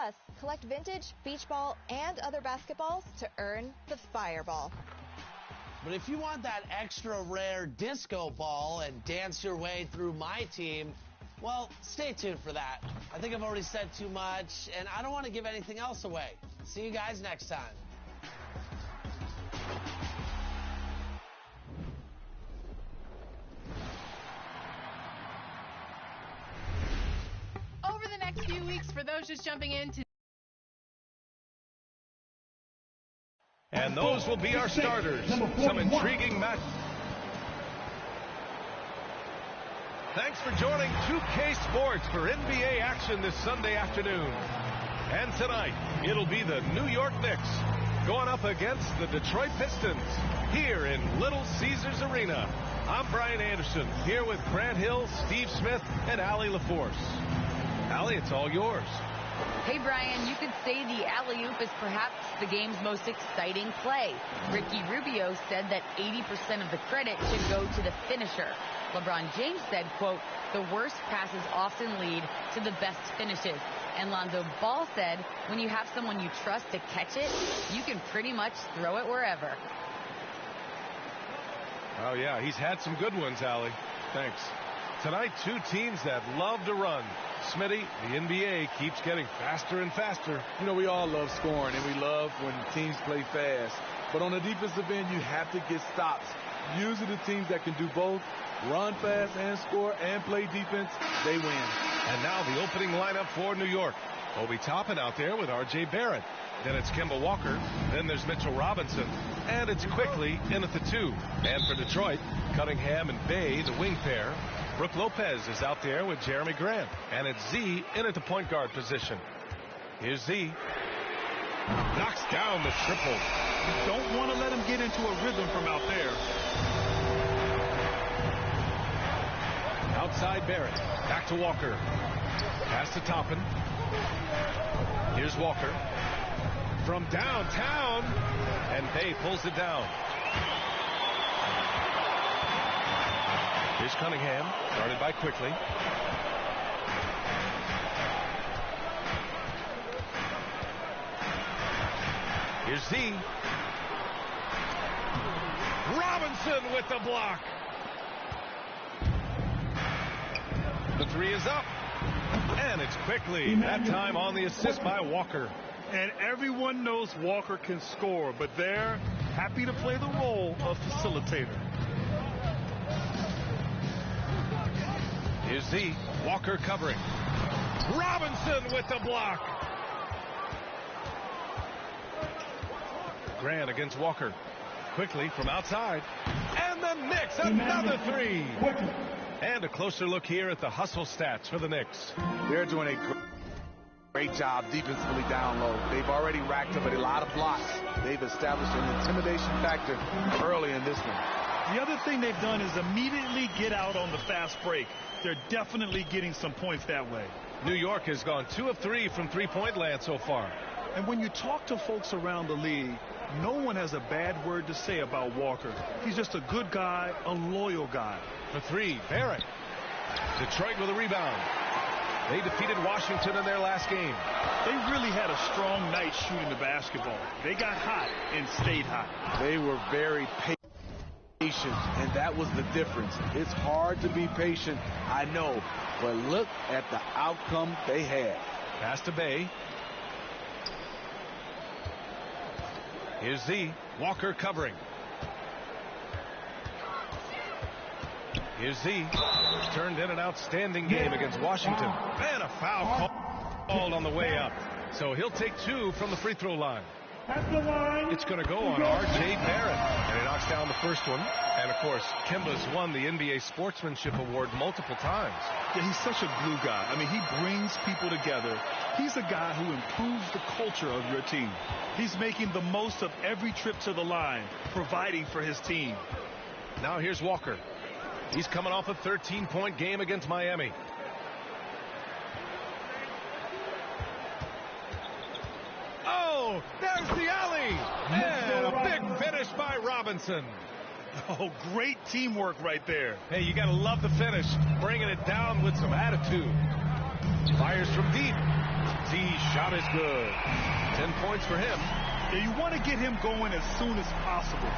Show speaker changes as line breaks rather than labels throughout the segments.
Plus, collect vintage, beach ball, and other basketballs to earn the Fireball.
But if you want that extra rare disco ball and dance your way through my team, well, stay tuned for that. I think I've already said too much, and I don't want to give anything else away. See you guys next time.
Over the next few weeks, for those just jumping in to...
And those will be our starters. Some intriguing match. Thanks for joining 2K Sports for NBA action this Sunday afternoon. And tonight, it'll be the New York Knicks going up against the Detroit Pistons here in Little Caesars Arena. I'm Brian Anderson, here with Grant Hill, Steve Smith, and Allie LaForce. Allie, it's all yours.
Hey, Brian, you could say the alley-oop is perhaps the game's most exciting play. Ricky Rubio said that 80% of the credit should go to the finisher. LeBron James said, quote, the worst passes often lead to the best finishes. And Lonzo Ball said, when you have someone you trust to catch it, you can pretty much throw it wherever.
Oh, yeah, he's had some good ones, Allie. Thanks. Tonight, two teams that love to run. Smitty, the NBA keeps getting faster and faster.
You know, we all love scoring, and we love when teams play fast. But on the defensive end, you have to get stops. Usually the teams that can do both, run fast and score and play defense, they win.
And now the opening lineup for New York. Obi Toppin out there with R.J. Barrett. Then it's Kemba Walker. Then there's Mitchell Robinson. And it's quickly in at the 2. And for Detroit, Cunningham and Bay, the wing pair. Brook Lopez is out there with Jeremy Grant. And it's Z in at the point guard position. Here's Z. Knocks down the triple.
You don't want to let him get into a rhythm from out there.
Outside Barrett. Back to Walker. Pass to Toppin. Here's Walker. From downtown. And Bay pulls it down. Here's Cunningham. Started by Quickly. Here's Z. Robinson with the block. The 3 is up. And it's Quickly. That time on the assist by Walker.
And everyone knows Walker can score, but they're happy to play the role of facilitator.
Here's Z. Walker covering. Robinson with the block. Grant against Walker. Quickly from outside. And the Knicks, another 3. And a closer look here at the hustle stats for the Knicks.
They're doing a great job defensively down low. They've already racked up a lot of blocks. They've established an intimidation factor early in this one.
The other thing they've done is immediately get out on the fast break. They're definitely getting some points that way.
New York has gone 2 of 3 from three-point land so far.
And when you talk to folks around the league, no one has a bad word to say about Walker. He's just a good guy, a loyal guy.
For 3, Barrett. Detroit with a rebound. They defeated Washington in their last game.
They really had a strong night shooting the basketball. They got hot and stayed hot.
They were very patient, and that was the difference. It's hard to be patient, I know, but look at the outcome they had.
Pass to Bay. Here's Z. Walker covering. Here's Z. Turned in an outstanding game against Washington. And a foul called on the way up. So he'll take 2 from the free throw line. It's going to go on R.J. Barrett. And he knocks down the first one. And, of course, Kemba's won the NBA Sportsmanship Award multiple times.
Yeah, he's such a glue guy. I mean, he brings people together. He's a guy who improves the culture of your team. He's making the most of every trip to the line, providing for his team.
Now here's Walker. He's coming off a 13-point game against Miami. Oh, there's the alley. And a big finish by Robinson.
Oh, great teamwork right there.
Hey, you got to love the finish. Bringing it down with some attitude. Fires from deep. Z shot. shot is good. 10 points for him.
Yeah, you want to get him going as soon as possible.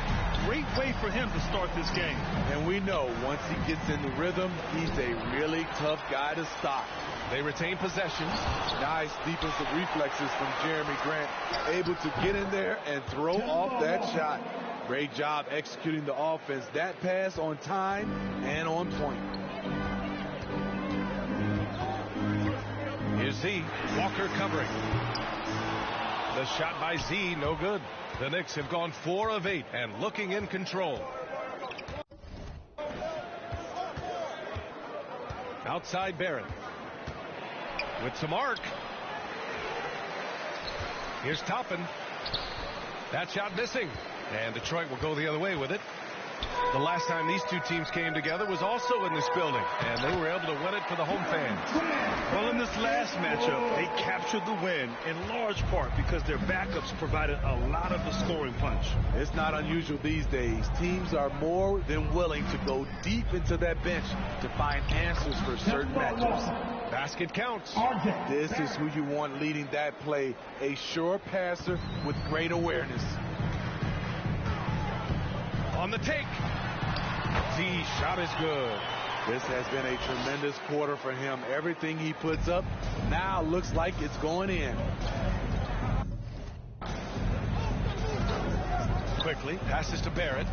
Great way for him to start this game.
And we know once he gets in the rhythm, he's a really tough guy to stop.
They retain possession.
Nice defensive reflexes from Jeremy Grant, able to get in there and throw off that shot. Great job executing the offense. That pass on time and on point.
Here's Z. Walker covering. The shot by Z, no good. The Knicks have gone 4 of 8 and looking in control. Outside Barrett. With some arc. Here's Toppin. That shot missing. And Detroit will go the other way with it. The last time these two teams came together was also in this building, and they were able to win it for the home fans.
Well, in this last matchup, they captured the win in large part because their backups provided a lot of the scoring punch.
It's not unusual these days. Teams are more than willing to go deep into that bench to find answers for certain matchups.
Basket counts.
This is who you want leading that play, a sure passer with great awareness.
On the take. Z shot is good.
This has been a tremendous quarter for him. Everything he puts up now looks like it's going in.
Quickly passes to Barrett.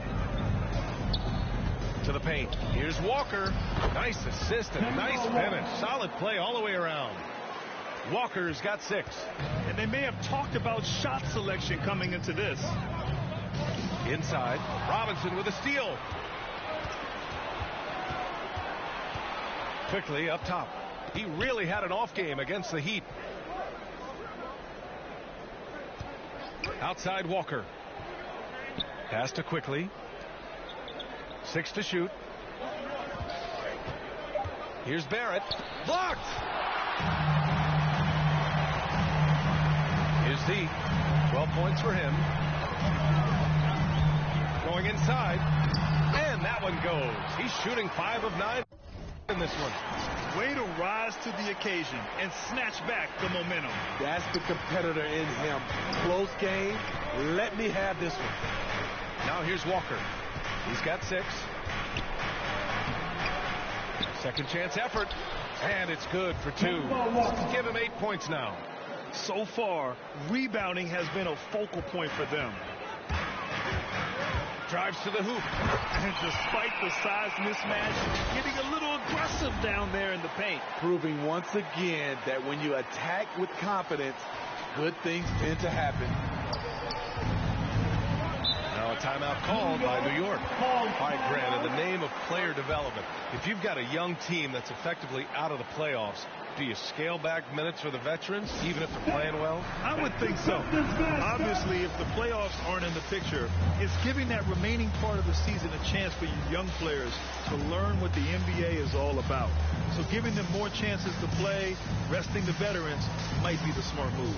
To the paint. Here's Walker. Nice assist and nice finish. Solid play all the way around. Walker's got 6.
And they may have talked about shot selection coming into this.
Inside, Robinson with a steal. Quickly up top. He really had an off game against the Heat. Outside Walker. Pass to Quickly. 6 to shoot. Here's Barrett. Blocked! Here's Z. 12 points for him. Going inside, and that one goes. He's shooting 5 of 9 in this one.
Way to rise to the occasion and snatch back the momentum.
That's the competitor in him. Close game. Let me have this one.
Now here's Walker. He's got 6. Second chance effort, and it's good for 2. Give him 8 points now.
So far, rebounding has been a focal point for them.
Drives to the hoop.
And despite the size mismatch, getting a little aggressive down there in the paint.
Proving once again that when you attack with confidence, good things tend to happen.
Now a timeout called by New York. All right, Grant, in the name of player development, if you've got a young team that's effectively out of the playoffs, do you scale back minutes for the veterans, even if they're playing well?
I would think so. Obviously, if the playoffs aren't in the picture, it's giving that remaining part of the season a chance for you young players to learn what the NBA is all about. So giving them more chances to play, resting the veterans, might be the smart move.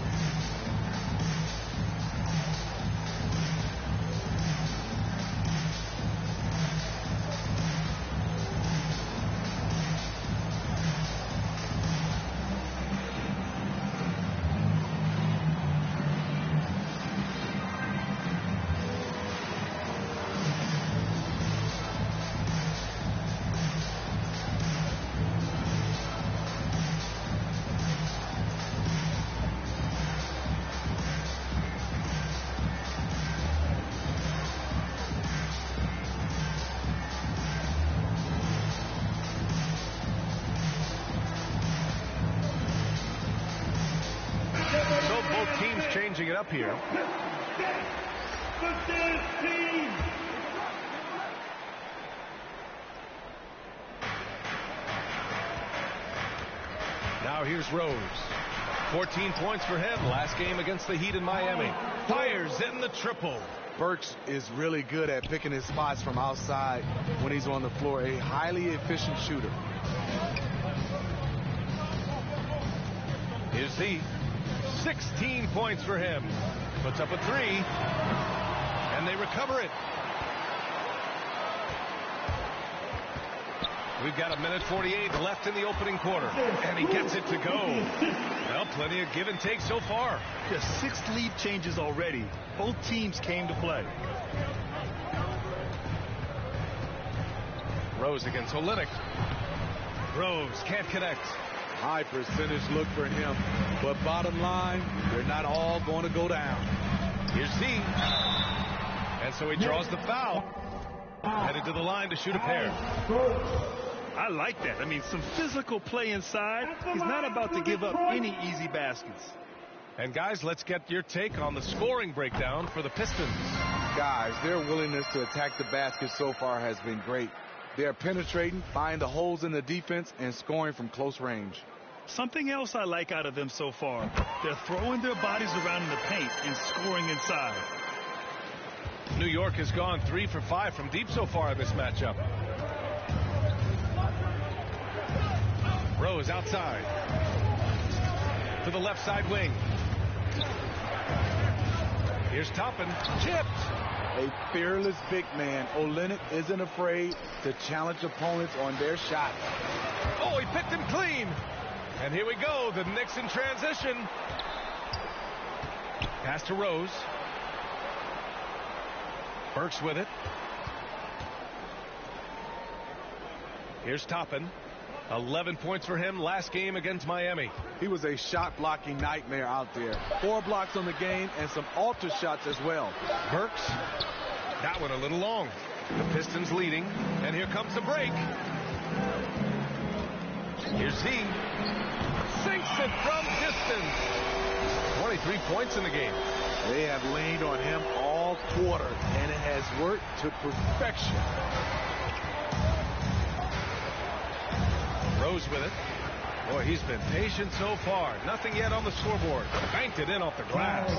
Changing it up here. Now here's Rose. 14 points for him. Last game against the Heat in Miami. Fires in the triple.
Burks is really good at picking his spots from outside when he's on the floor. A highly efficient shooter.
Here's Z. 16 points for him. Puts up a 3. And they recover it. We've got 1:48 left in the opening quarter. And he gets it to go. Well, plenty of give and take so far.
Just 6 lead changes already. Both teams came to play.
Rose against Olynyk. Rose can't connect.
High percentage look for him. But bottom line, they're not all going to go down.
Here's Z. And so he draws the foul. Headed to the line to shoot a pair.
I like that. I mean, some physical play inside. He's not about to give up any easy baskets.
And guys, let's get your take on the scoring breakdown for the Pistons.
Guys, their willingness to attack the basket so far has been great. They're penetrating, finding the holes in the defense, and scoring from close range.
Something else I like out of them so far. They're throwing their bodies around in the paint and scoring inside.
New York has gone 3 for 5 from deep so far in this matchup. Rose outside. To the left side wing. Here's Toppin. Chipped.
A fearless big man. Olynyk isn't afraid to challenge opponents on their shot.
Oh, he picked him clean. And here we go. The Knicks in transition. Pass to Rose. Burks with it. Here's Toppin. 11 points for him last game against Miami.
He was a shot blocking nightmare out there. 4 blocks on the game and some alter shots as well.
Burks. That one a little long. The Pistons leading. And here comes the break. Here's Z. Sinks it from distance. 23 points in the game.
They have leaned on him all quarter, and it has worked to perfection.
Rose with it. Boy, he's been patient so far. Nothing yet on the scoreboard. Banked it in off the glass.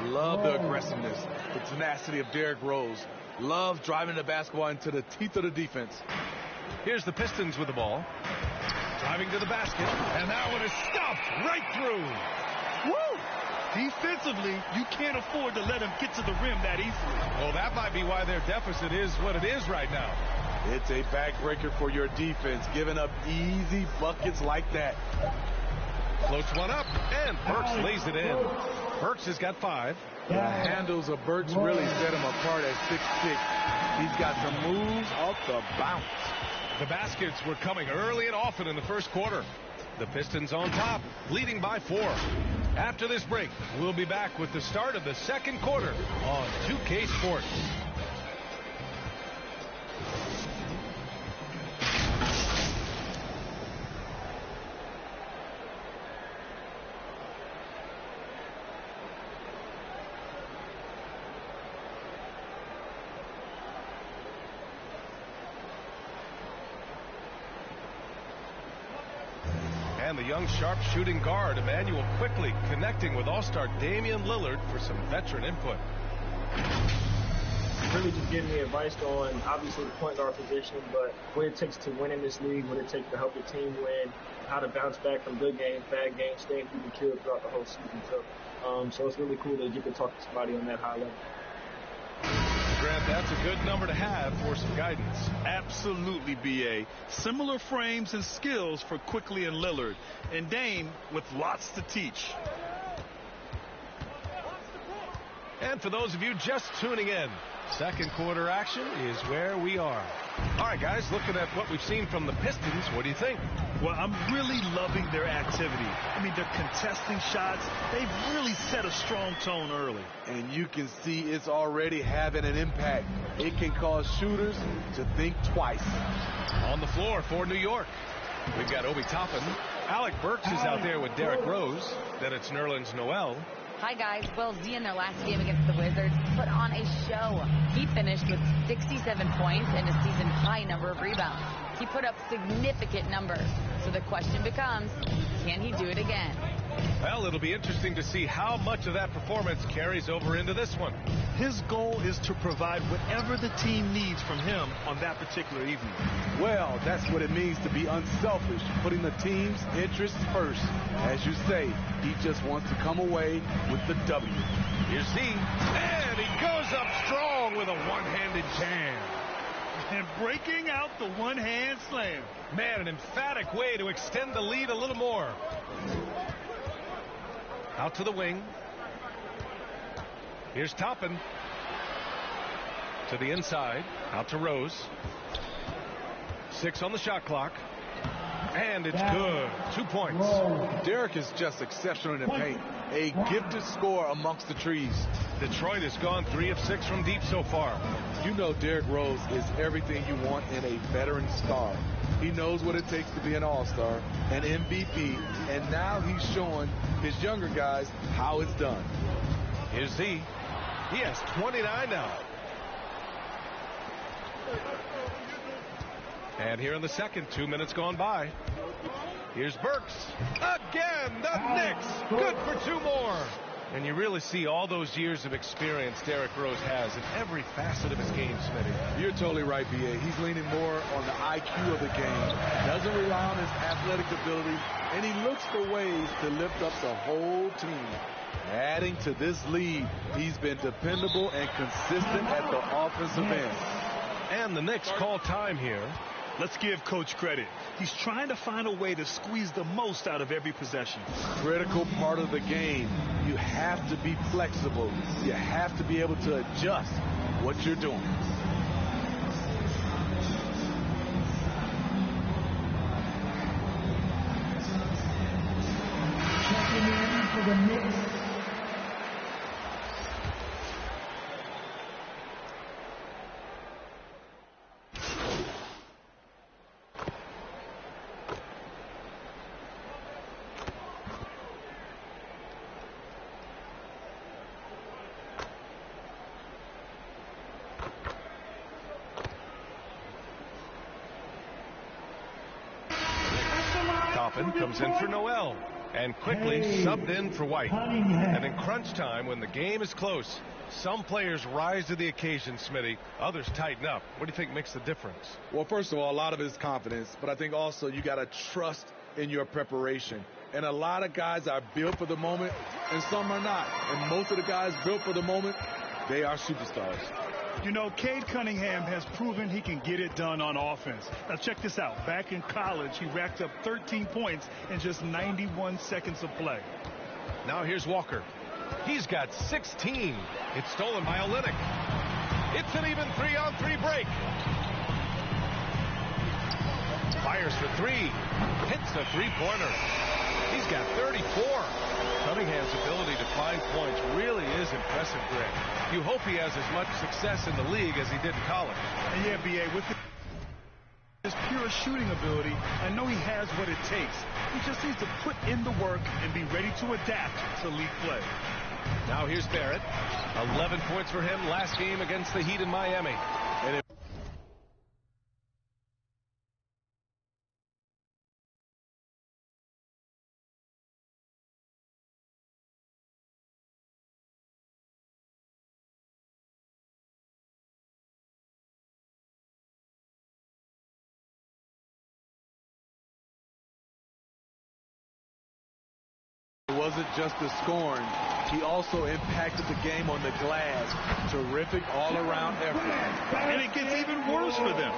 Love the aggressiveness, the tenacity of Derrick Rose. Love driving the basketball into the teeth of the defense.
Here's the Pistons with the ball. Driving to the basket. And that one is stopped right through.
Woo! Defensively, you can't afford to let him get to the rim that easily.
Well, that might be why their deficit is what it is right now.
It's a backbreaker for your defense, giving up easy buckets like that.
Floats one up, and Burks lays it in. Burks has got 5.
The handles of Burks really set him apart at 6'6". He's got some moves off the bounce.
The baskets were coming early and often in the first quarter. The Pistons on top, leading by 4. After this break, we'll be back with the start of the second quarter on 2K Sports. And the young sharpshooting guard, Emmanuel, quickly connecting with all-star Damian Lillard for some veteran input.
Really just giving me advice on, obviously, the point guard position, but what it takes to win in this league, what it takes to help the team win, how to bounce back from good games, bad games, staying even killed throughout the whole season. So it's really cool to get to talk to somebody on that high level.
Grant, that's a good number to have for some guidance.
Absolutely, B.A. Similar frames and skills for Quickly and Lillard. And Dame with lots to teach.
And for those of you just tuning in, second quarter action is where we are. All right, guys, looking at what we've seen from the Pistons, what do you think?
Well, I'm really loving their activity. I mean, they're contesting shots. They've really set a strong tone early.
And you can see it's already having an impact. It can cause shooters to think twice.
On the floor for New York, we've got Obi Toppin. Alec Burks is out there with Derrick Rose. Then it's Nerlens Noel.
Hi, guys. Well, Z in their last game against the Wizards put on a show. He finished with 67 points and a season-high number of rebounds. He put up significant numbers. So the question becomes, can he do it again?
Well, it'll be interesting to see how much of that performance carries over into this one.
His goal is to provide whatever the team needs from him on that particular evening.
Well, that's what it means to be unselfish, putting the team's interests first. As you say, he just wants to come away with the W.
Here's Z, and he goes up strong with a one-handed jam.
and breaking out the one-hand slam.
Man, an emphatic way to extend the lead a little more. Out to the wing. Here's Toppin. To the inside. Out to Rose. 6 on the shot clock. And it's good. 2 points.
Derek is just exceptional in the paint. A gifted scorer amongst the trees.
Detroit has gone 3 of 6 from deep so far.
You know Derrick Rose is everything you want in a veteran star. He knows what it takes to be an all-star, an MVP, and now he's showing his younger guys how it's done.
Here's Z. He has 29 now. And here in the second, 2 minutes gone by. Here's Burks. Again, the Knicks. Good for 2 more. And you really see all those years of experience Derrick Rose has in every facet of his game, Smitty.
You're totally right, B.A. He's leaning more on the IQ of the game. Doesn't rely on his athletic ability, and he looks for ways to lift up the whole team. Adding to this lead, he's been dependable and consistent at the offensive end.
And the Knicks call time here.
Let's give Coach credit. He's trying to find a way to squeeze the most out of every possession.
Critical part of the game. You have to be flexible. You have to be able to adjust what you're doing.
Checking in for the Knicks.
Toppin comes in for Noel and quickly subbed in for White. And in crunch time, when the game is close, some players rise to the occasion, Smitty. Others tighten up. What do you think makes the difference?
Well, first of all, a lot of it is confidence, but I think also you got to trust in your preparation. And a lot of guys are built for the moment, and some are not. And most of the guys built for the moment, they are superstars.
You know, Cade Cunningham has proven he can get it done on offense. Now, check this out. Back in college, he racked up 13 points in just 91 seconds of play.
Now here's Walker. He's got 16. It's stolen by Olynyk. It's an even 3-on-3 break. Fires for 3. Hits a 3-pointer. He's got 34. Cunningham's ability to find points really is impressive, Greg. You hope he has as much success in the league as he did in college.
And yeah, B.A., with his pure shooting ability, I know he has what it takes. He just needs to put in the work and be ready to adapt to league play.
Now here's Barrett. 11 points for him last game against the Heat in Miami. And
It wasn't just the scoring. He also impacted the game on the glass. Terrific all-around effort.
And it gets even worse for them.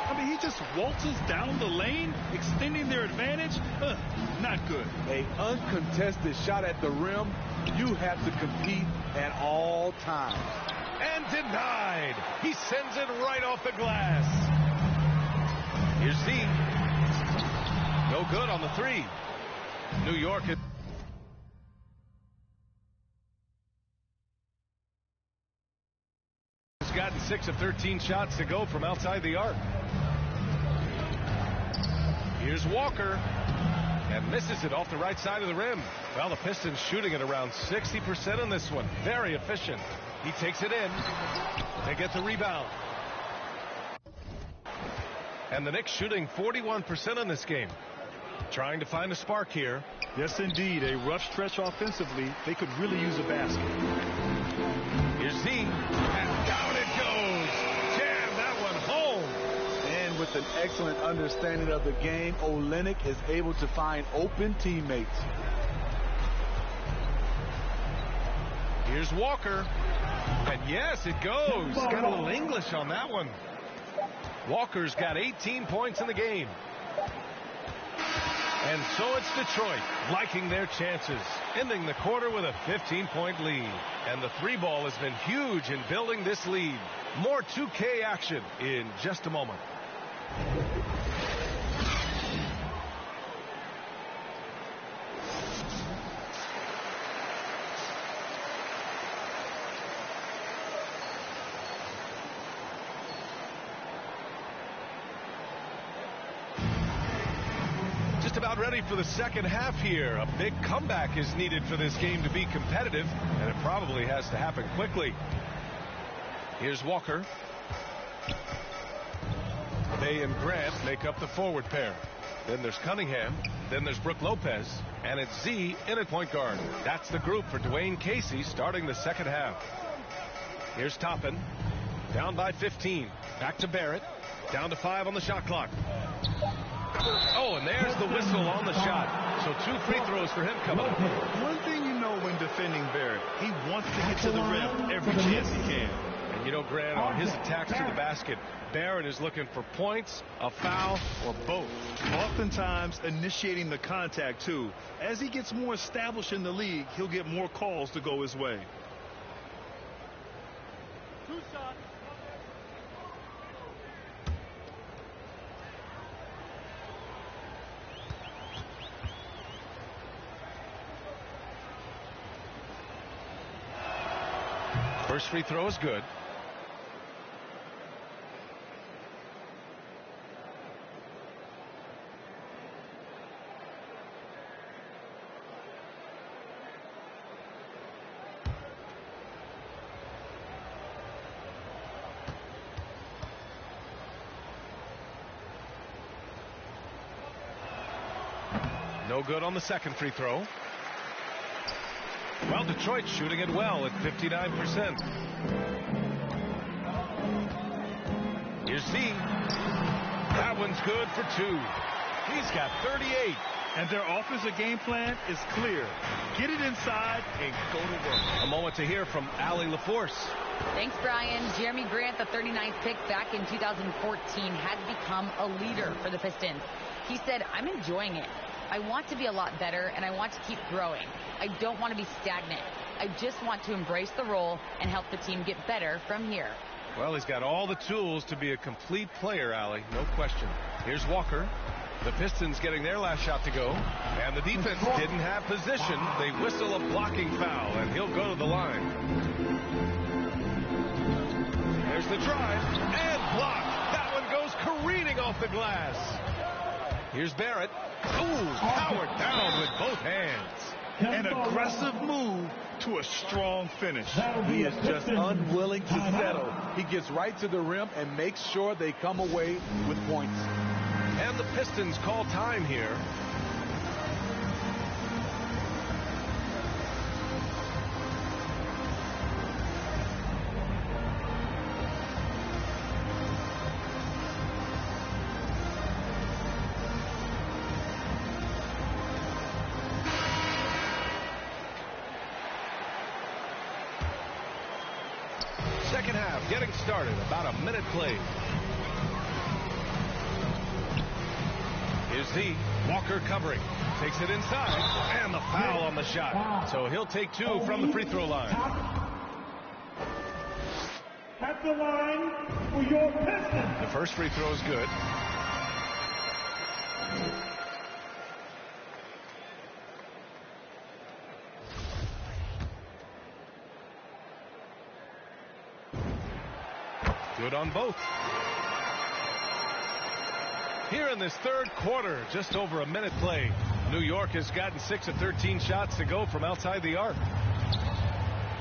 I mean, he just waltzes down the lane, extending their advantage. Not good.
An uncontested shot at the rim. You have to compete at all times.
And denied. He sends it right off the glass. Here's Z. No good on the three. New York has gotten 6 of 13 shots to go from outside the arc. Here's Walker. And misses it off the right side of the rim. Well, the Pistons shooting at around 60% on this one. Very efficient. He takes it in. They get the rebound. And the Knicks shooting 41% in this game. Trying to find a spark here.
Yes, indeed. A rough stretch offensively. They could really use a basket.
Here's Z. And down it goes. Jam that one home.
And with an excellent understanding of the game, Olynyk is able to find open teammates.
Here's Walker. And yes, it goes. Got a little English on that one. Walker's got 18 points in the game. And so it's Detroit liking their chances, ending the quarter with a 15-point lead. And the three ball has been huge in building this lead. More 2K action in just a moment. Just about ready for the second half here. A big comeback is needed for this game to be competitive, and it probably has to happen quickly. Here's Walker. Bay and Grant make up the forward pair. Then there's Cunningham. Then there's Brook Lopez. And it's Z in at point guard. That's the group for Dwayne Casey starting the second half. Here's Toppin. Down by 15. Back to Barrett. Down to 5 on the shot clock. Oh, and there's the whistle on the shot. So 2 free throws for him coming up.
One thing you know when defending Barrett, he wants to get to the rim every chance he can.
And you know, Grant, on his attacks to the basket, Barrett is looking for points, a foul, or both.
Oftentimes initiating the contact, too. As he gets more established in the league, he'll get more calls to go his way. 2 shots.
First free throw is good. No good on the second free throw. Well, Detroit's shooting it well at 59%. Here's Z. That one's good for 2. He's got 38.
And their offensive game plan is clear. Get it inside and go to work.
A moment to hear from Allie LaForce.
Thanks, Brian. Jeremy Grant, the 39th pick back in 2014, had become a leader for the Pistons. He said, "I'm enjoying it. I want to be a lot better, and I want to keep growing. I don't want to be stagnant. I just want to embrace the role and help the team get better from here."
Well, he's got all the tools to be a complete player, Allie. No question. Here's Walker. The Pistons getting their last shot to go. And the defense didn't have position. They whistle a blocking foul, and he'll go to the line. There's the drive, and blocked. That one goes careening off the glass. Here's Barrett. Ooh, powered down with both hands.
An aggressive move to a strong finish.
He is just unwilling to settle. He gets right to the rim and makes sure they come away with points.
And the Pistons call time here. Second half getting started. About a minute played. Here's Z. Walker covering. Takes it inside. And the foul on the shot. So he'll take 2 from the free throw line.
At the line for your Pistons.
The first free throw is good. Good on both. Here in this third quarter, just over a minute played, New York has gotten 6 of 13 shots to go from outside the arc.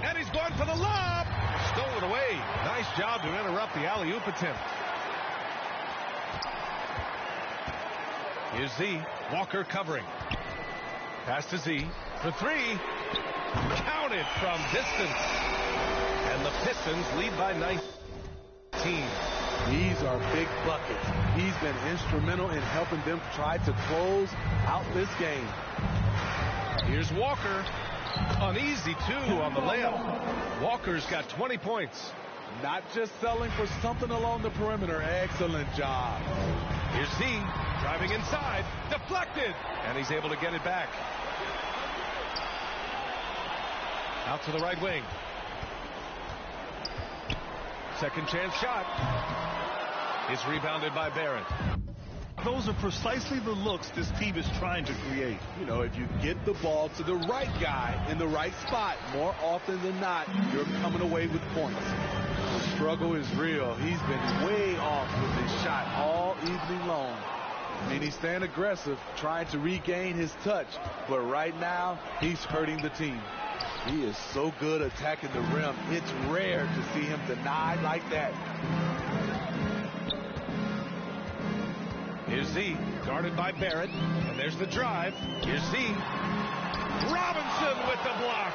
And he's going for the lob. Stolen away. Nice job to interrupt the alley-oop attempt. Here's Z. Walker covering. Pass to Z for 3. Counted from distance. And the Pistons lead by 19.
These are big buckets. He's been instrumental in helping them try to close out this game.
Here's Walker. Uneasy, too, on the layup. Walker's got 20 points.
Not just selling for something along the perimeter. Excellent job.
Here's Z. Driving inside. Deflected. And he's able to get it back. Out to the right wing. Second chance shot. It's rebounded by Barrett.
Those are precisely the looks this team is trying to create.
You know, if you get the ball to the right guy in the right spot, more often than not, you're coming away with points. The struggle is real. He's been way off with his shot all evening long. I mean, he's staying aggressive, trying to regain his touch, but right now, he's hurting the team. He is so good attacking the rim. It's rare to see him denied like that.
Here's Z, guarded by Barrett, and there's the drive. Here's Z. Robinson with the block.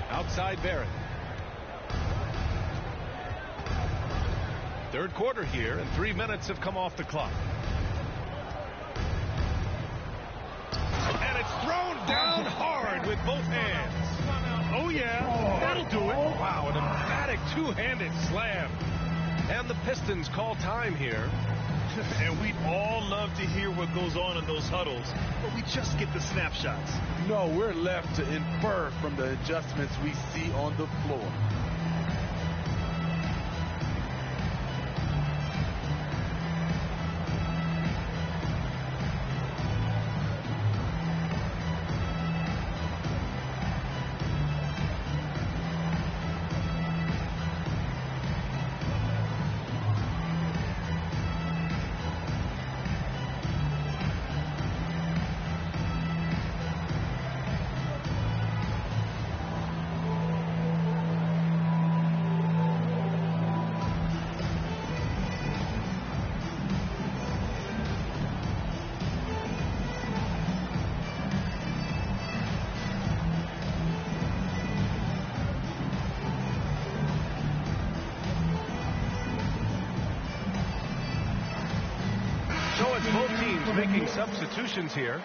Outside Barrett. Third quarter here, and 3 minutes have come off the clock. And it's thrown down hard with both hands.
Oh, yeah. That'll do it.
Wow, an emphatic two-handed slam. And the Pistons call time here.
And we'd all love to hear what goes on in those huddles, but we just get the snapshots.
No, we're left to infer from the adjustments we see on the floor.
So it's both teams making substitutions here.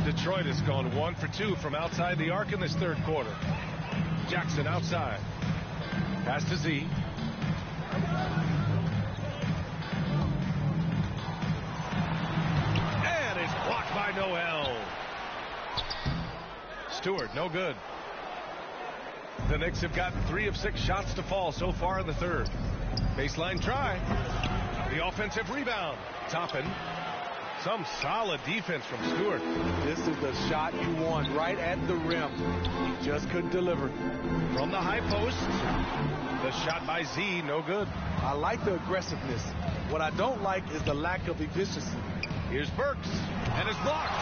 Detroit has gone 1 for 2 from outside the arc in this third quarter. Jackson outside. Pass to Z. And it's blocked by Noel. Stewart, no good. The Knicks have gotten 3 of 6 shots to fall so far in the third. Baseline try. The offensive rebound. Toppin. Some solid defense from Stewart.
This is the shot you want right at the rim. He just couldn't deliver.
From the high post. The shot by Z, no good.
I like the aggressiveness. What I don't like is the lack of efficiency.
Here's Burks. And it's blocked.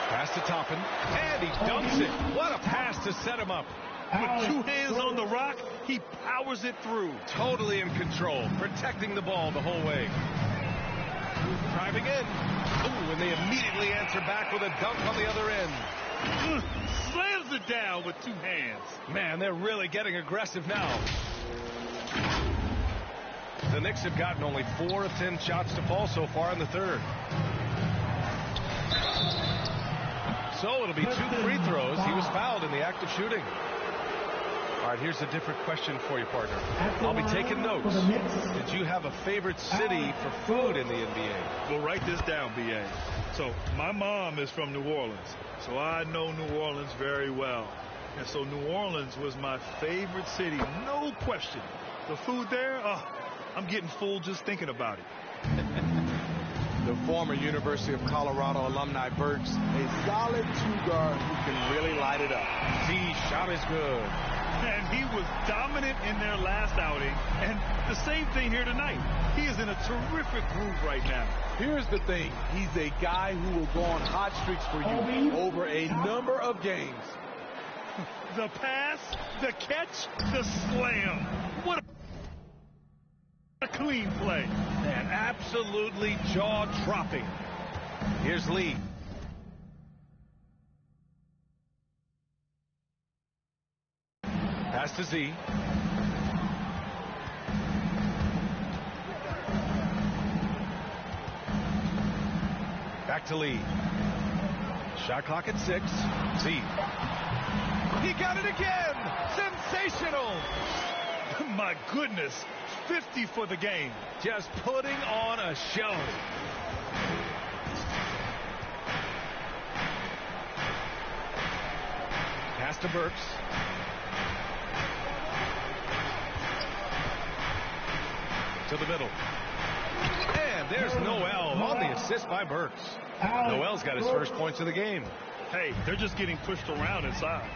Pass to Toppin. And he dunks it. What a pass to set him up.
With 2 hands on the rock, he powers it through.
Totally in control, protecting the ball the whole way. Driving in. Ooh, and they immediately answer back with a dunk on the other end.
Slams it down with 2 hands.
Man, they're really getting aggressive now. The Knicks have gotten only 4 of 10 shots to fall so far in the third. So it'll be 2 free throws. He was fouled in the act of shooting. All right, here's a different question for you, partner. I'll be taking notes. Did you have a favorite city for food in the NBA?
Well, write this down, B.A. So my mom is from New Orleans, so I know New Orleans very well. And so New Orleans was my favorite city, no question. The food there, I'm getting full just thinking about it.
The former University of Colorado alumni Burks, a solid two-guard who can really light it up.
The shot is good.
And he was dominant in their last outing, and the same thing here tonight. He is in a terrific groove right now.
Here's the thing. He's a guy who will go on hot streaks for you over a number of games.
The pass, the catch, the slam. What a clean play.
And absolutely jaw-dropping. Here's Lee. Pass to Z. Back to Lee. Shot clock at 6. Z. He got it again! Sensational!
My goodness, 50 for the game.
Just putting on a show. Pass to Burks. To the middle. And there's Noel on the assist by Burks. Noel's got his first points of the game.
Hey, they're just getting pushed around inside.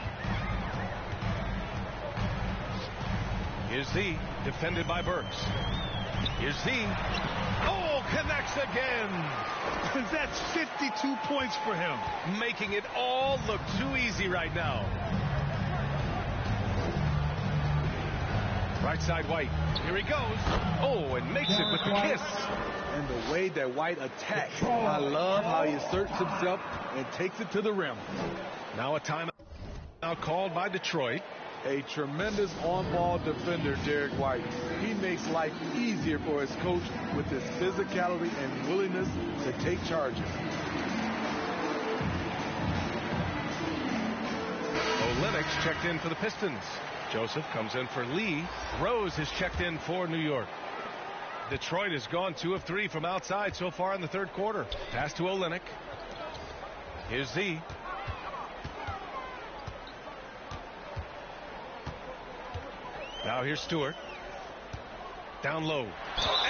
Here's Z, defended by Burks. Here's Z. Oh, connects again.
That's 52 points for him.
Making it all look too easy right now. Right side White. Here he goes. Oh, and makes it with the kiss.
And the way that White attacks. I love how he asserts himself and takes it to the rim.
Now a timeout called by Detroit.
A tremendous on-ball defender, Derek White. He makes life easier for his coach with his physicality and willingness to take charges.
Olenek's checked in for the Pistons. Joseph comes in for Lee. Rose has checked in for New York. Detroit has gone 2 of 3 from outside so far in the third quarter. Pass to Olenek. Here's Z. Now here's Stewart. Down low.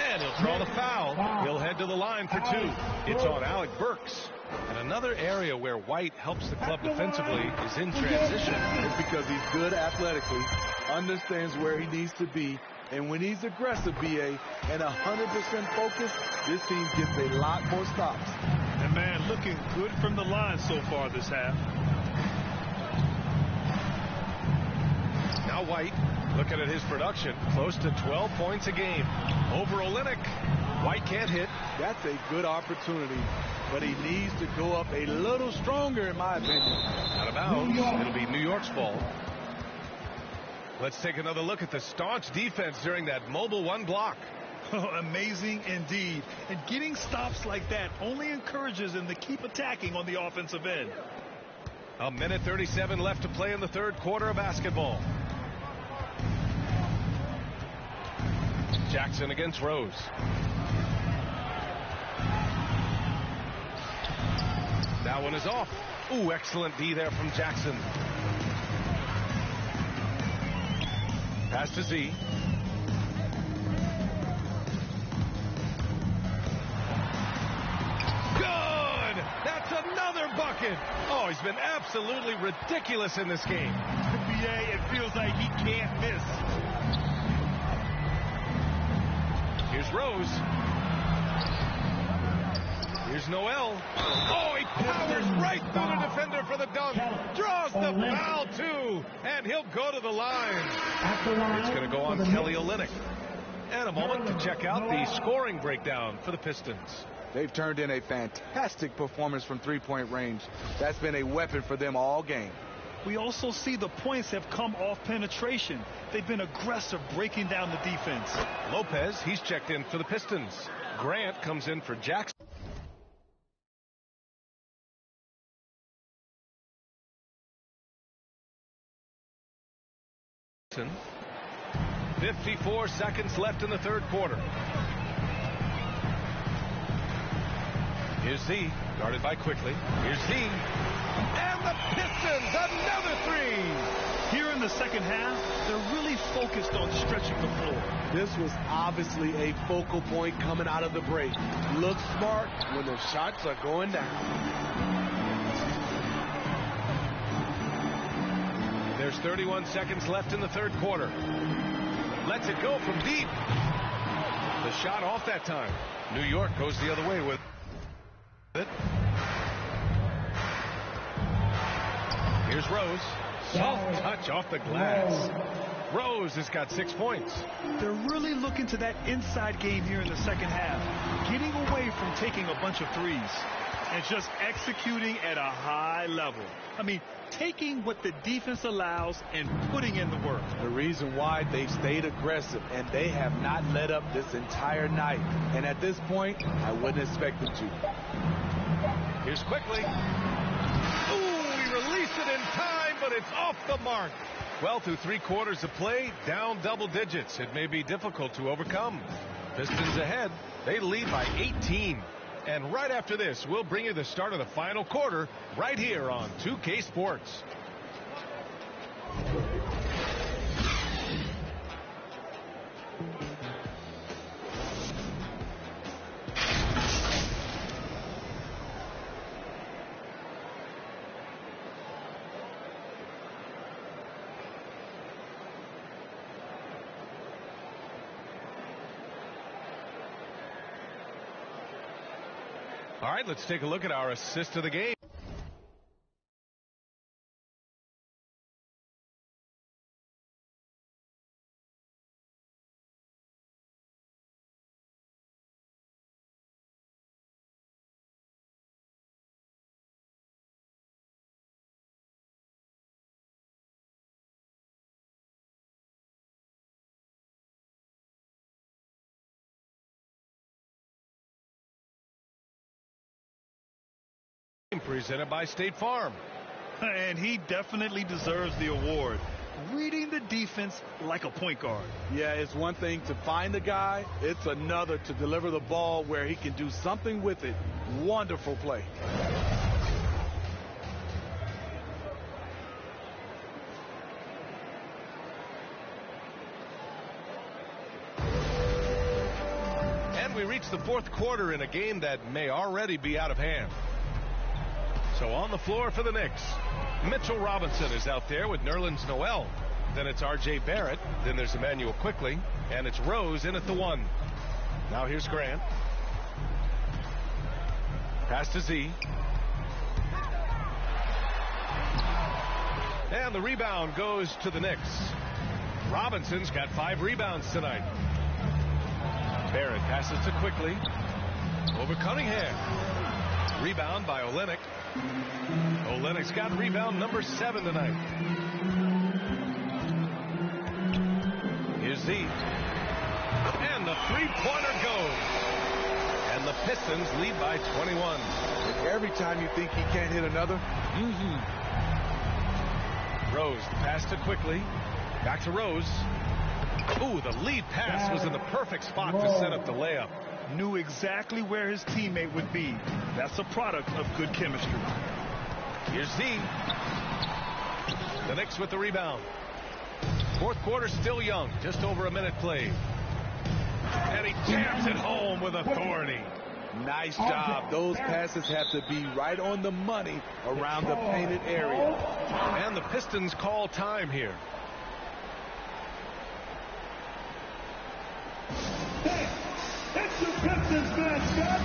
And he'll draw the foul. He'll head to the line for 2. It's on Alec Burks. And another area where White helps the club defensively is in transition.
It's because he's good athletically, understands where he needs to be, and when he's aggressive, BA, and 100% focused, this team gets a lot more stops.
And man, looking good from the line so far this half.
Now White, looking at his production, close to 12 points a game. Over Olenek. White can't hit.
That's a good opportunity, but he needs to go up a little stronger, in my opinion.
Out of bounds. It'll be New York's ball. Let's take another look at the staunch defense during that mobile 1 block.
Amazing indeed. And getting stops like that only encourages them to keep attacking on the offensive end.
A minute 37 left to play in the third quarter of basketball. Jackson against Rose. That one is off. Ooh, excellent D there from Jackson. Pass to Z. Good! That's another bucket. Oh, he's been absolutely ridiculous in this game.
BA, it feels like he can't miss.
Here's Rose. Here's Noel. Oh, he powers right through the defender for the dunk. Draws the foul, too. And he'll go to the line. It's going to go on Kelly Olynyk. And a moment to check out the scoring breakdown for the Pistons.
They've turned in a fantastic performance from three-point range. That's been a weapon for them all game.
We also see the points have come off penetration. They've been aggressive breaking down the defense.
Lopez, he's checked in for the Pistons. Grant comes in for Jackson. 54 seconds left in the third quarter. Here's Z, guarded by Quickly. Here's Z, and the Pistons, another three.
Here in the second half, they're really focused on stretching the floor.
This was obviously a focal point coming out of the break. Look smart when the shots are going down.
There's 31 seconds left in the third quarter. Lets it go from deep. The shot off that time. New York goes the other way with it. Here's Rose. Soft touch off the glass. Rose has got 6 points.
They're really looking to that inside game here in the second half, getting away from taking a bunch of threes and just executing at a high level. I mean, taking what the defense allows and putting in the work.
The reason why they've stayed aggressive and they have not let up this entire night. And at this point, I wouldn't expect them to.
Here's Quickly. Ooh, he released it in time, but it's off the mark. Well, through 3 quarters of play, down double digits. It may be difficult to overcome. Pistons ahead. They lead by 18. And right after this, we'll bring you the start of the final quarter right here on 2K Sports. All right, let's take a look at our assist of the game. Presented by State Farm.
And he definitely deserves the award. Reading the defense like a point guard.
Yeah, it's one thing to find the guy. It's another to deliver the ball where he can do something with it. Wonderful play.
And we reach the fourth quarter in a game that may already be out of hand. So on the floor for the Knicks, Mitchell Robinson is out there with Nerlens Noel. Then it's R.J. Barrett. Then there's Emmanuel Quickly. And it's Rose in at the 1. Now here's Grant. Pass to Z. And the rebound goes to the Knicks. Robinson's got 5 rebounds tonight. Barrett passes to Quickly. Over Cunningham. Rebound by Olynyk. Olynyk's got rebound number 7 tonight. Here's Z. And the three-pointer goes. And the Pistons lead by 21.
Every time you think he can't hit another.
Rose, the pass to Quickly. Back to Rose. Ooh, the lead pass was in the perfect spot to set up the layup.
Knew exactly where his teammate would be. That's a product of good chemistry.
Here's Z. The Knicks with the rebound. Fourth quarter still young. Just over a minute played. And he jams it home with authority.
Nice job. Those passes have to be right on the money around the painted area.
And the Pistons call time here.
It's the Pistons mascot.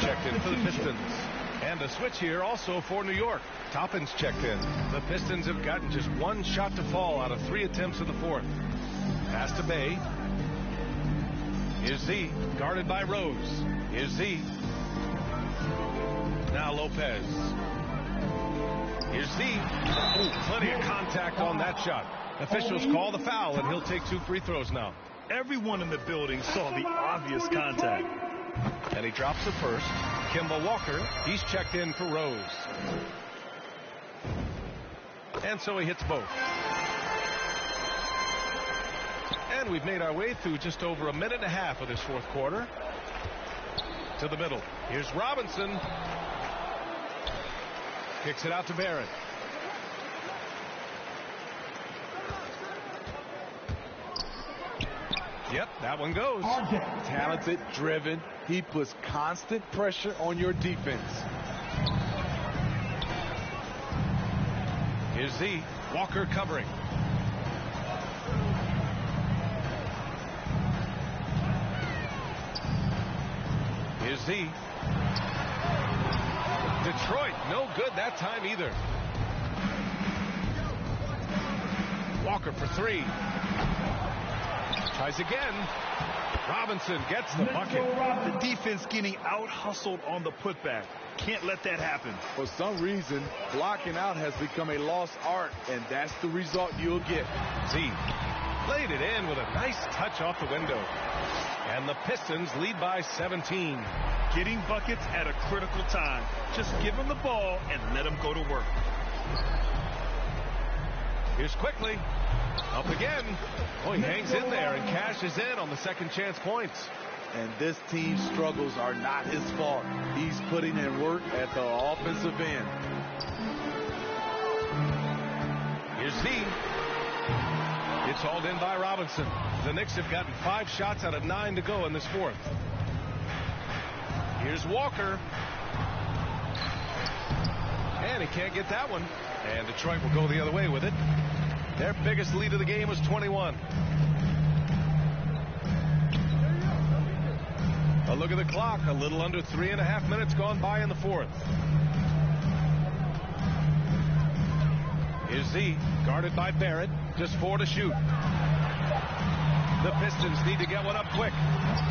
checked in for the Pistons. And a switch here also for New York. Toppin's checked in. The Pistons have gotten just one shot to fall out of 3 attempts in the fourth. Pass to Bay. Here's Z, guarded by Rose. Here's Z. Now Lopez. Here's Z. Ooh, plenty of contact on that shot. Officials call the foul, and he'll take 2 free throws now.
Everyone in the building saw the obvious contact.
And he drops the first. Kemba Walker, he's checked in for Rose. And so he hits both. And we've made our way through just over a minute and a half of this fourth quarter. To the middle. Here's Robinson. Kicks it out to Barrett. Yep, that one goes.
Talented, driven. He puts constant pressure on your defense.
Here's Z. Walker covering. Here's Z. Detroit, no good that time either. Walker for 3. Tries again. Robinson gets the bucket.
The defense getting out-hustled on the putback. Can't let that happen.
For some reason, blocking out has become a lost art, and that's the result you'll get.
Z played it in with a nice touch off the window. And the Pistons lead by 17.
Getting buckets at a critical time. Just give him the ball and let him go to work.
Here's Quickly. Up again. Oh, he hangs in there and cashes in on the second chance points.
And this team's struggles are not his fault. He's putting in work at the offensive end.
Here's Z. It's hauled in by Robinson. The Knicks have gotten 5 shots out of 9 to go in this fourth. Here's Walker. And he can't get that one. And Detroit will go the other way with it. Their biggest lead of the game was 21. A look at the clock. A little under 3.5 minutes gone by in the fourth. Here's Z, guarded by Barrett. Just 4 to shoot. The Pistons need to get one up quick.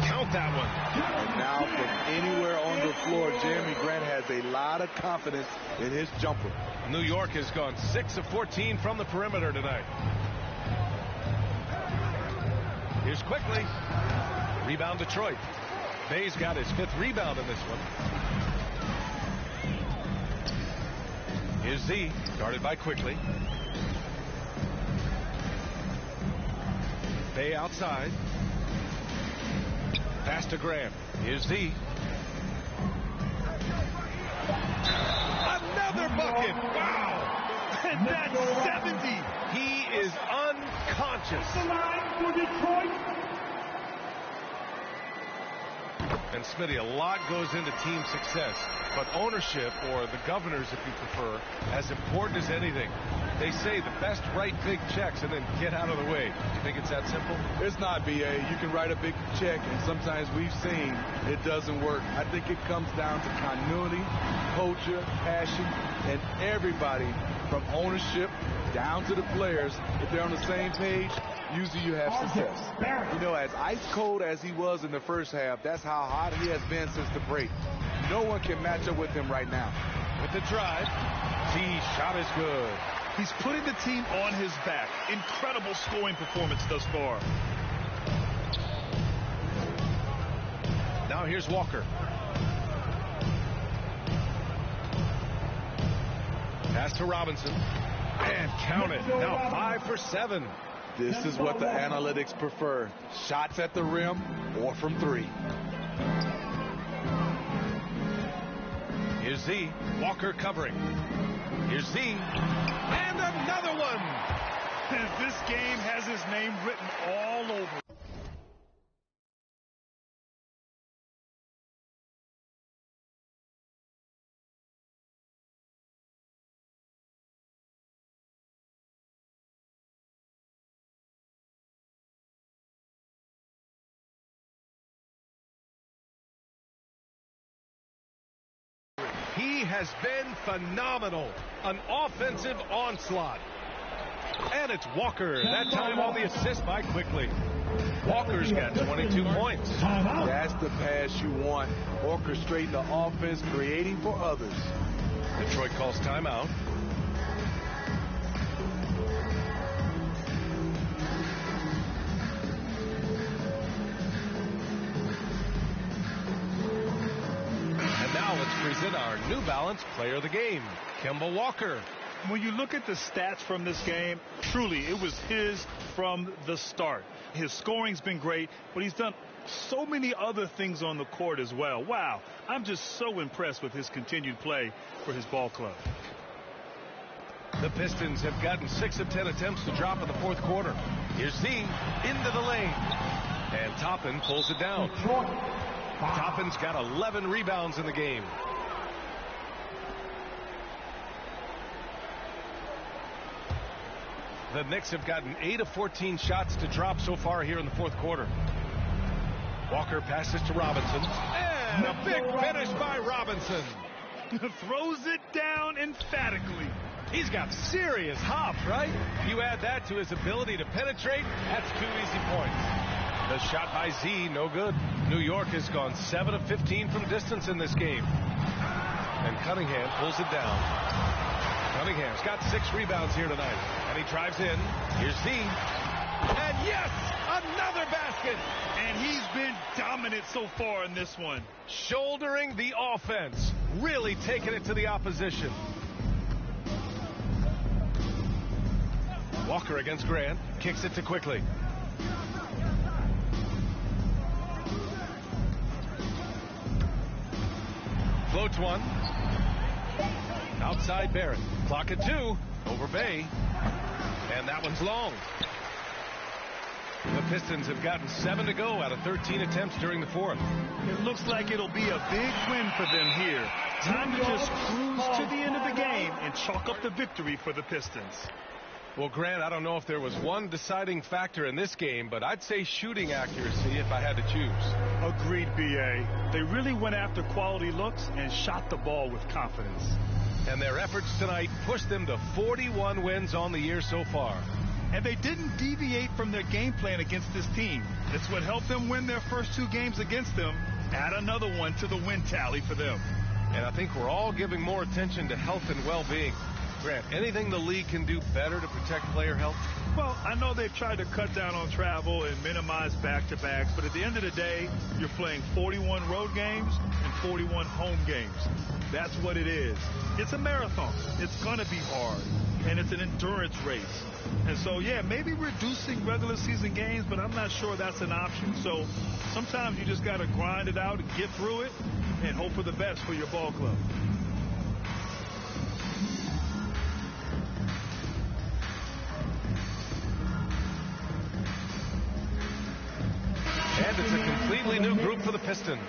Count that one.
And now from anywhere on the floor, Jeremy Grant has a lot of confidence in his jumper.
New York has gone 6 of 14 from the perimeter tonight. Here's Quickly. Rebound Detroit. Bay's got his 5th rebound in this one. Here's Z, guarded by Quickly. Bay outside. Pass to Graham. Here's Z. Another bucket. Wow.
And that's 70.
He is unconscious.
The line for Detroit.
And Smitty, a lot goes into team success, but ownership, or the governors if you prefer, as important as anything. They say the best write big checks and then get out of the way. Do you think it's that simple?
It's not, BA. You can write a big check, and sometimes we've seen it doesn't work. I think it comes down to continuity, culture, passion, and everybody from ownership down to the players. If they're on the same page, usually you have success. You know, as ice cold as he was in the first half, that's how hot he has been since the break. No one can match up with him right now.
With the drive, the shot is good.
He's putting the team on his back. Incredible scoring performance thus far.
Now here's Walker. Pass to Robinson. And count it. Now 5 for 7.
This is what the analytics prefer. Shots at the rim or from 3.
Here's Z. Walker covering. Here's Z. And another one.
This game has his name written all over.
He has been phenomenal. An offensive onslaught. And it's Walker, that time on the assist by Quickly. Walker's got 22 points.
That's the pass you want. Orchestrating the offense, creating for others.
Detroit calls timeout. And now let's present our New Balance Player of the Game, Kemba Walker.
When you look at the stats from this game, truly, it was his from the start. His scoring's been great, but he's done so many other things on the court as well. Wow, I'm just so impressed with his continued play for his ball club.
The Pistons have gotten 6 of 10 attempts to drop in the fourth quarter. Here's Z into the lane. And Toppin pulls it down. Toppin's got 11 rebounds in the game. The Knicks have gotten 8 of 14 shots to drop so far here in the fourth quarter. Walker passes to Robinson. And a big finish by Robinson.
Throws it down emphatically.
He's got serious hop, right? You add that to his ability to penetrate, that's 2 easy points. The shot by Z, no good. New York has gone 7 of 15 from distance in this game. And Cunningham pulls it down. Cunningham's got 6 rebounds here tonight. And he drives in. Here's Z. And yes, another basket.
And he's been dominant so far in this one.
Shouldering the offense. Really taking it to the opposition. Walker against Grant. Kicks it to Quickly. Floats one. Outside Barrett. Clock at 2. Over Bay. And that one's long. The Pistons have gotten 7 to go out of 13 attempts during the fourth.
It looks like it'll be a big win for them here. Time to just cruise to the end of the game and chalk up the victory for the Pistons.
Well, Grant, I don't know if there was one deciding factor in this game, but I'd say shooting accuracy if I had to choose.
Agreed, B.A. They really went after quality looks and shot the ball with confidence.
And their efforts tonight pushed them to 41 wins on the year so far.
And they didn't deviate from their game plan against this team. It's what helped them win their first 2 games against them. Add another one to the win tally for them.
And I think we're all giving more attention to health and well-being. Grant, anything the league can do better to protect player health?
Well, I know they've tried to cut down on travel and minimize back-to-backs, but at the end of the day, you're playing 41 road games and 41 home games. That's what it is. It's a marathon. It's going to be hard, and it's an endurance race. And so, yeah, maybe reducing regular season games, but I'm not sure that's an option. So sometimes you just got to grind it out and get through it and hope for the best for your ball club.
And it's a completely new group for the Pistons.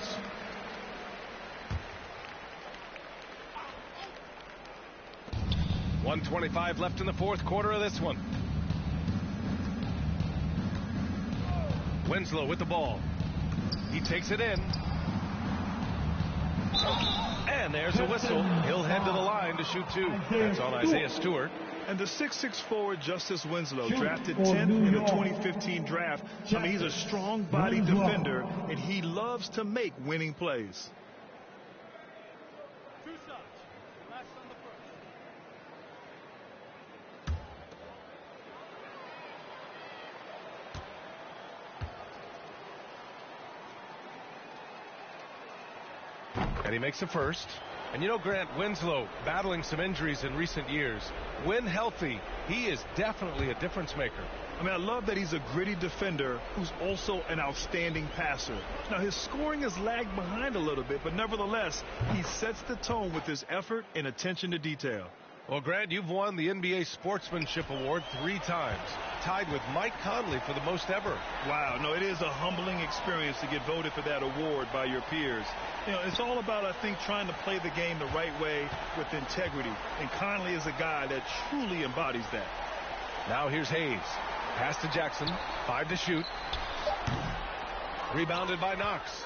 .125 left in the fourth quarter of this one. Winslow with the ball. He takes it in. And there's a whistle. He'll head to the line to shoot 2. That's on Isaiah Stewart.
And the 6'6" forward, Justice Winslow, drafted 10th in the 2015 draft. I mean, he's a strong-bodied defender, and he loves to make winning plays.
And he makes the first. And you know, Grant, Winslow battling some injuries in recent years. When healthy, he is definitely a difference maker.
I mean, I love that he's a gritty defender who's also an outstanding passer. Now, his scoring has lagged behind a little bit, but nevertheless, he sets the tone with his effort and attention to detail.
Well, Grant, you've won the NBA Sportsmanship Award 3 times, tied with Mike Conley for the most ever.
Wow, no, it is a humbling experience to get voted for that award by your peers. You know, it's all about, I think, trying to play the game the right way with integrity. And Conley is a guy that truly embodies that.
Now here's Hayes. Pass to Jackson. 5 to shoot. Rebounded by Knox.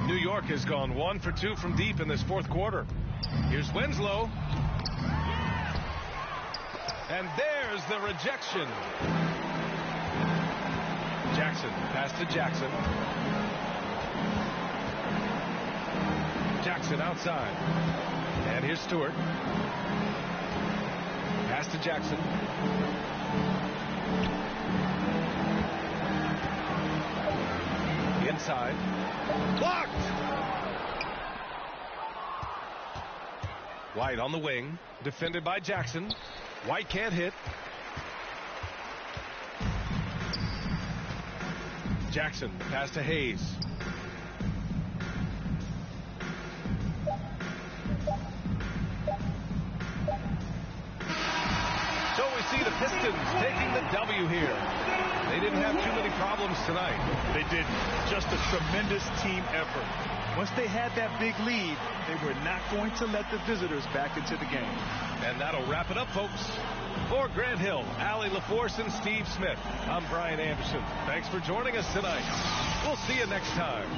New York has gone 1 for 2 from deep in this fourth quarter. Here's Winslow. And there's the rejection. Jackson, pass to Jackson. Jackson outside. And here's Stewart. Pass to Jackson. Inside. Blocked! White on the wing. Defended by Jackson. White can't hit. Jackson, pass to Hayes. So we see the Pistons taking the W here. They didn't have too many problems tonight.
They didn't. Just a tremendous team effort. Once they had that big lead, they were not going to let the visitors back into the game.
And that'll wrap it up, folks. For Grant Hill, Allie LaForce, and Steve Smith, I'm Brian Anderson. Thanks for joining us tonight. We'll see you next time.